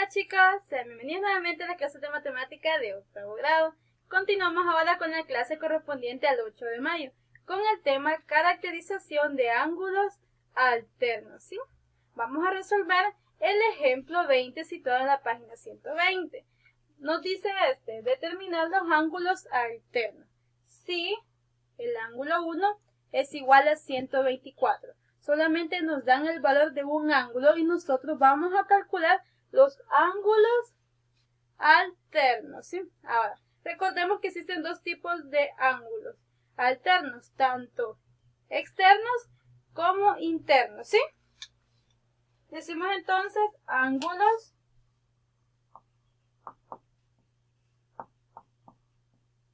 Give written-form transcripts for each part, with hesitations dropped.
Hola chicos, sean bienvenidos nuevamente a la clase de matemática de octavo grado. Continuamos ahora con la clase correspondiente al 8 de mayo, con el tema caracterización de ángulos alternos, ¿sí? Vamos a resolver el ejemplo 20 situado en la página 120. Nos dice determinar los ángulos alternos. Si el ángulo 1 es igual a 124. Solamente nos dan el valor de un ángulo y nosotros vamos a calcular los ángulos alternos, ¿sí? Ahora, recordemos que existen dos tipos de ángulos alternos, tanto externos como internos, ¿sí? Decimos entonces ángulos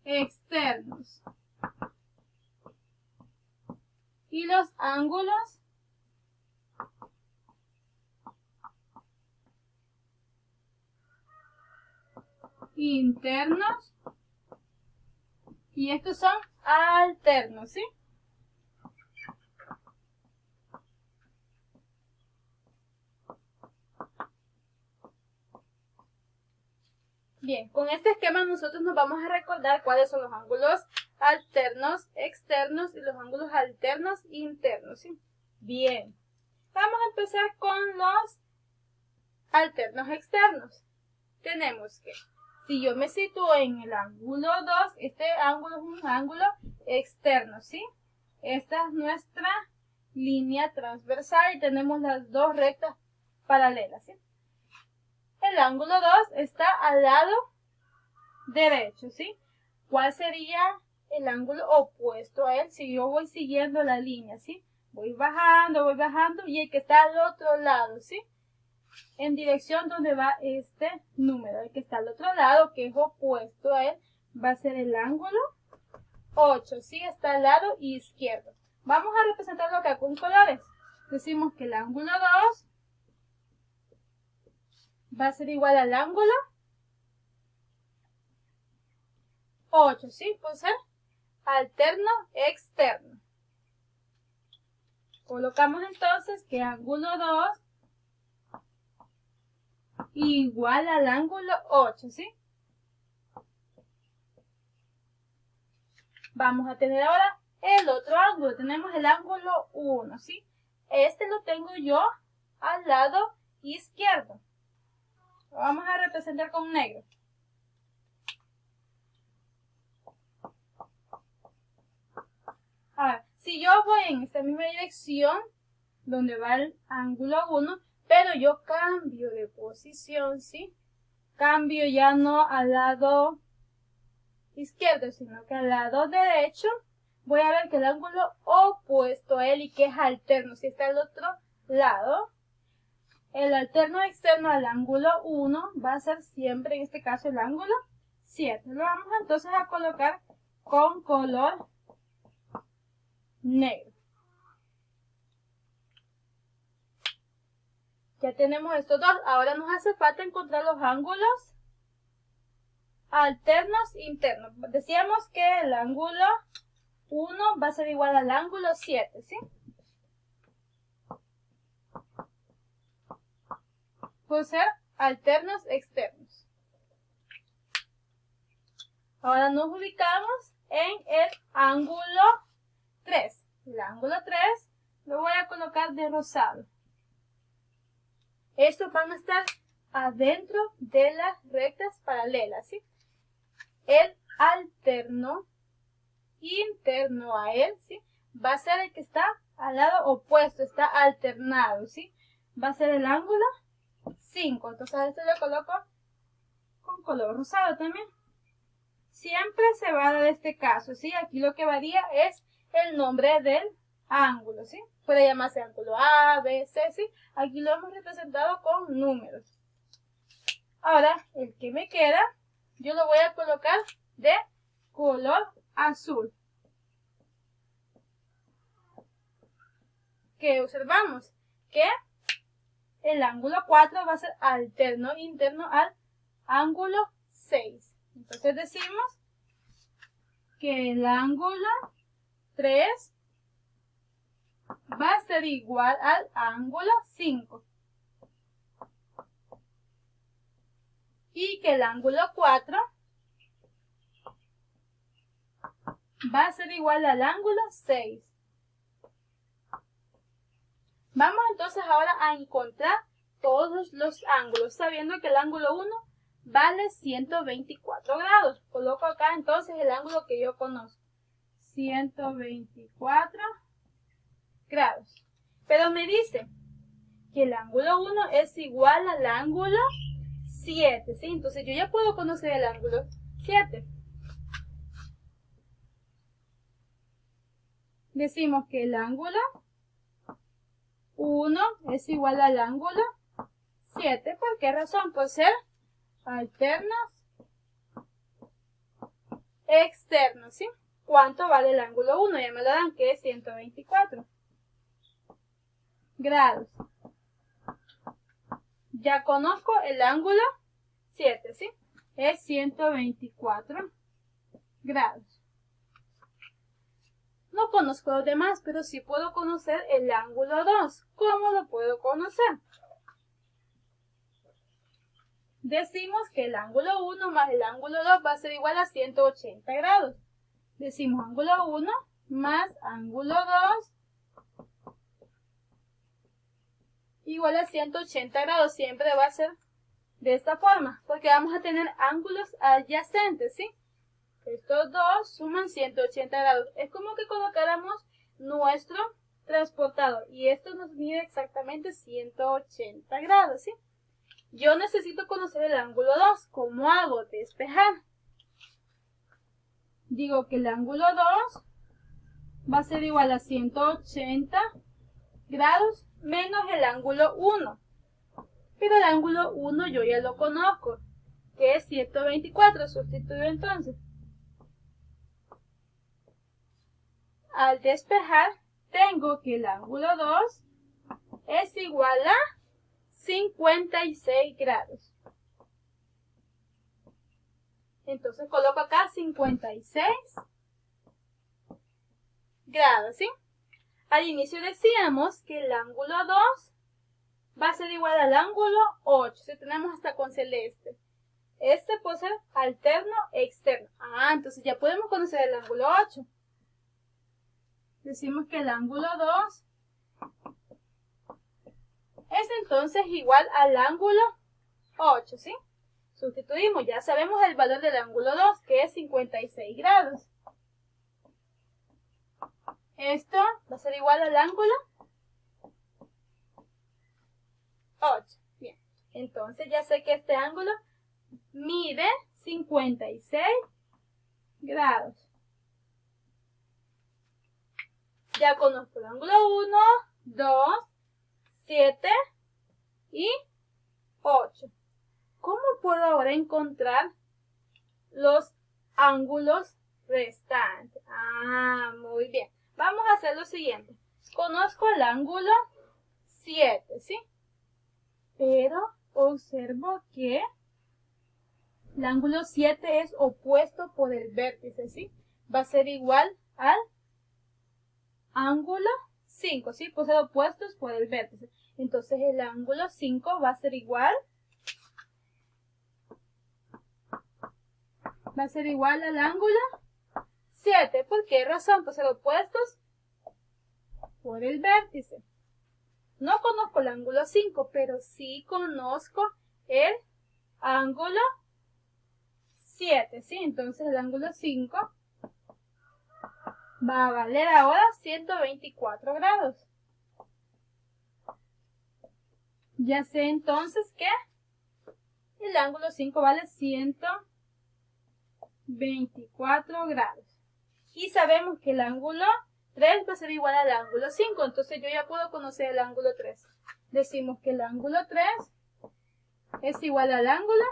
externos y los ángulos internos, y estos son alternos, ¿sí? Bien, con este esquema nosotros nos vamos a recordar cuáles son los ángulos alternos externos y los ángulos alternos internos, ¿sí? Bien, vamos a empezar con los alternos externos. Tenemos que, si yo me sitúo en el ángulo 2, este ángulo es un ángulo externo, ¿sí? Esta es nuestra línea transversal y tenemos las dos rectas paralelas, ¿sí? El ángulo 2 está al lado derecho, ¿sí? ¿Cuál sería el ángulo opuesto a él si yo voy siguiendo la línea, ¿sí? Voy bajando y el que está al otro lado, ¿sí? En dirección donde va este número, el que está al otro lado, que es opuesto a él, va a ser el ángulo 8, ¿sí? Está al lado izquierdo. Vamos a representarlo acá con colores. Decimos que el ángulo 2 va a ser igual al ángulo 8, ¿sí? Por ser alterno externo. Colocamos entonces que ángulo 2 igual al ángulo 8, ¿sí? Vamos a tener ahora el otro ángulo. Tenemos el ángulo 1, ¿sí? Este lo tengo yo al lado izquierdo. Lo vamos a representar con negro. Ahora, si yo voy en esta misma dirección, donde va el ángulo 1, pero yo cambio de posición, ¿sí? Cambio ya no al lado izquierdo, sino que al lado derecho, voy a ver que el ángulo opuesto a él y que es alterno, si está al otro lado, el alterno externo al ángulo 1 va a ser siempre, en este caso, el ángulo 7. Lo vamos entonces a colocar con color negro. Ya tenemos estos dos. Ahora nos hace falta encontrar los ángulos alternos internos. Decíamos que el ángulo 1 va a ser igual al ángulo 7, ¿sí? Por ser alternos externos. Ahora nos ubicamos en el ángulo 3. El ángulo 3 lo voy a colocar de rosado. Estos van a estar adentro de las rectas paralelas, ¿sí? El alterno interno a él, ¿sí? Va a ser el que está al lado opuesto, está alternado, ¿sí? Va a ser el ángulo 5. Entonces a este lo coloco con color rosado también. Siempre se va a dar este caso, ¿sí? Aquí lo que varía es el nombre del ángulo, ¿sí? Puede llamarse ángulo A, B, C, ¿sí? Aquí lo hemos representado con números. Ahora, el que me queda, yo lo voy a colocar de color azul. ¿Qué observamos? Que el ángulo 4 va a ser alterno interno al ángulo 6. Entonces decimos que el ángulo 3 va a ser igual al ángulo 5. y que el ángulo 4 va a ser igual al ángulo 6. Vamos entonces ahora a encontrar todos los ángulos, sabiendo que el ángulo 1 vale 124 grados. Coloco acá entonces el ángulo que yo conozco. 124 grados. Pero me dice que el ángulo 1 es igual al ángulo 7, ¿sí? Entonces yo ya puedo conocer el ángulo 7. Decimos que el ángulo 1 es igual al ángulo 7. ¿Por qué razón? Por ser alternos externos, ¿sí? ¿Cuánto vale el ángulo 1? Ya me lo dan, que es 124 grados. Ya conozco el ángulo 7, ¿sí? Es 124 grados. No conozco los demás, pero sí puedo conocer el ángulo 2. ¿Cómo lo puedo conocer? Decimos que el ángulo 1 más el ángulo 2 va a ser igual a 180 grados. Decimos ángulo 1 más ángulo 2 igual a 180 grados. Siempre va a ser de esta forma, porque vamos a tener ángulos adyacentes, ¿sí? Estos dos suman 180 grados. Es como que colocáramos nuestro transportador y esto nos mide exactamente 180 grados, ¿sí? Yo necesito conocer el ángulo 2. ¿Cómo hago? Despejar. Digo que el ángulo 2 va a ser igual a 180 grados menos el ángulo 1. Pero el ángulo 1 yo ya lo conozco, que es 124. Sustituyo entonces. Al despejar, tengo que el ángulo 2 es igual a 56 grados. Entonces coloco acá 56 grados, ¿sí? Al inicio decíamos que el ángulo 2 va a ser igual al ángulo 8. Si tenemos hasta con celeste. Este puede ser alterno externo. Entonces ya podemos conocer el ángulo 8. Decimos que el ángulo 2 es entonces igual al ángulo 8, ¿sí? Sustituimos, ya sabemos el valor del ángulo 2, que es 56 grados. Esto va a ser igual al ángulo 8. Bien, entonces ya sé que este ángulo mide 56 grados. Ya conozco el ángulo 1, 2, 7 y 8. ¿Cómo puedo ahora encontrar los ángulos restantes? Muy bien. Vamos a hacer lo siguiente. Conozco el ángulo 7, ¿sí? Pero observo que el ángulo 7 es opuesto por el vértice, ¿sí? Va a ser igual al ángulo 5, ¿sí? Pues ser opuestos por el vértice. Entonces el ángulo 5 va a ser igual al ángulo 7. ¿Por qué razón? Pues ser opuestos por el vértice. No conozco el ángulo 5, pero sí conozco el ángulo 7, ¿sí? Entonces el ángulo 5 va a valer ahora 124 grados. Ya sé entonces que el ángulo 5 vale 124 grados. Y sabemos que el ángulo 3 va a ser igual al ángulo 5. Entonces yo ya puedo conocer el ángulo 3. Decimos que el ángulo 3 es igual al ángulo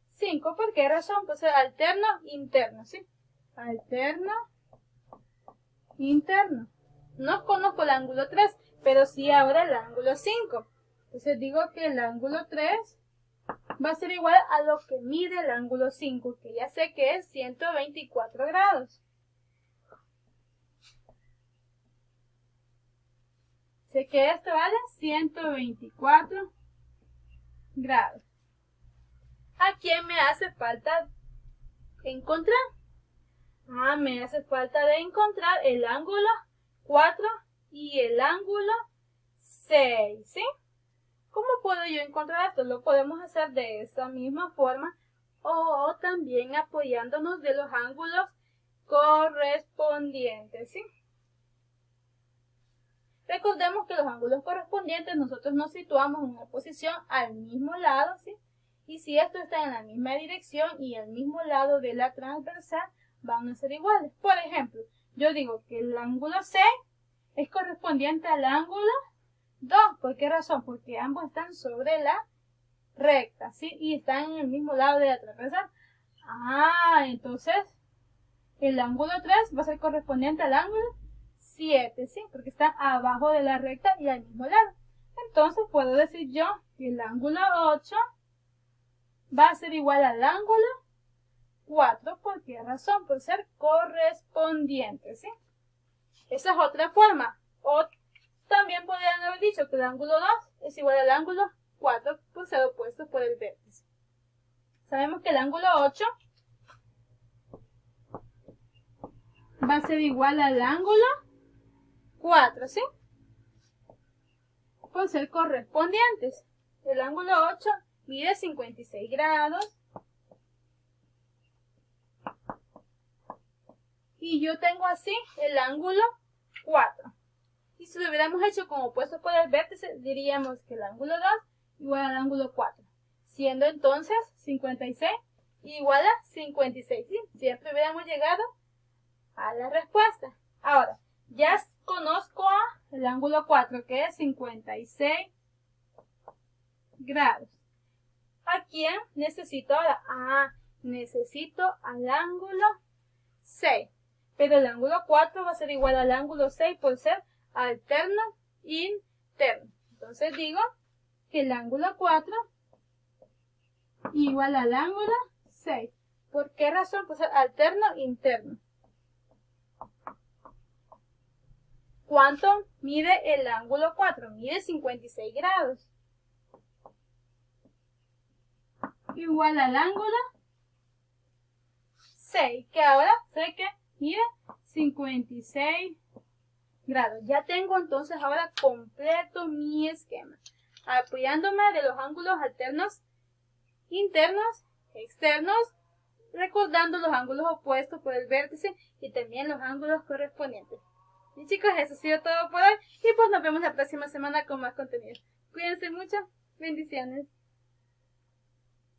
5. ¿Por qué razón? Pues alterno interno, ¿sí? Alterno interno. No conozco el ángulo 3, pero sí ahora el ángulo 5. Entonces digo que el ángulo 3 va a ser igual a lo que mide el ángulo 5, que ya sé que es 124 grados. Sé que esto vale 124 grados. ¿A quién me hace falta encontrar? Me hace falta de encontrar el ángulo 4 y el ángulo 6, ¿sí? ¿Cómo puedo yo encontrar esto? Lo podemos hacer de esa misma forma o también apoyándonos de los ángulos correspondientes, ¿sí? Recordemos que los ángulos correspondientes nosotros nos situamos en una posición al mismo lado, ¿sí? Y si estos están en la misma dirección y al mismo lado de la transversal, van a ser iguales. Por ejemplo, yo digo que el ángulo 6 es correspondiente al ángulo 2. ¿Por qué razón? Porque ambos están sobre la recta, ¿sí? Y están en el mismo lado de la transversal. Entonces el ángulo 3 va a ser correspondiente al ángulo 7, ¿sí? Porque está abajo de la recta y al mismo lado. Entonces puedo decir yo que el ángulo 8 va a ser igual al ángulo 4. ¿Por qué razón? Por ser correspondiente, ¿sí? Esa es otra forma. O también podrían haber dicho que el ángulo 2 es igual al ángulo 4 por ser opuestos por el vértice. Sabemos que el ángulo 8 va a ser igual al ángulo 4, ¿sí? Por ser correspondientes. El ángulo 8 mide 56 grados. Y yo tengo así el ángulo 4. Y si lo hubiéramos hecho como opuesto por el vértice, diríamos que el ángulo 2 igual al ángulo 4. Siendo entonces 56 igual a 56. ¿Sí? Siempre hubiéramos llegado a la respuesta. Ahora, ya conozco el ángulo 4, que es 56 grados. ¿A quién necesito ahora? Necesito al ángulo 6. Pero el ángulo 4 va a ser igual al ángulo 6 por ser alterno interno. Entonces digo que el ángulo 4 igual al ángulo 6. ¿Por qué razón? Por ser alterno interno. ¿Cuánto mide el ángulo 4? Mide 56 grados. Igual al ángulo 6, que ahora sé que mide 56 grados. Ya tengo entonces ahora completo mi esquema, apoyándome de los ángulos alternos internos, externos, recordando los ángulos opuestos por el vértice y también los ángulos correspondientes. Y chicos, eso ha sido todo por hoy y pues nos vemos la próxima semana con más contenido. Cuídense mucho, bendiciones.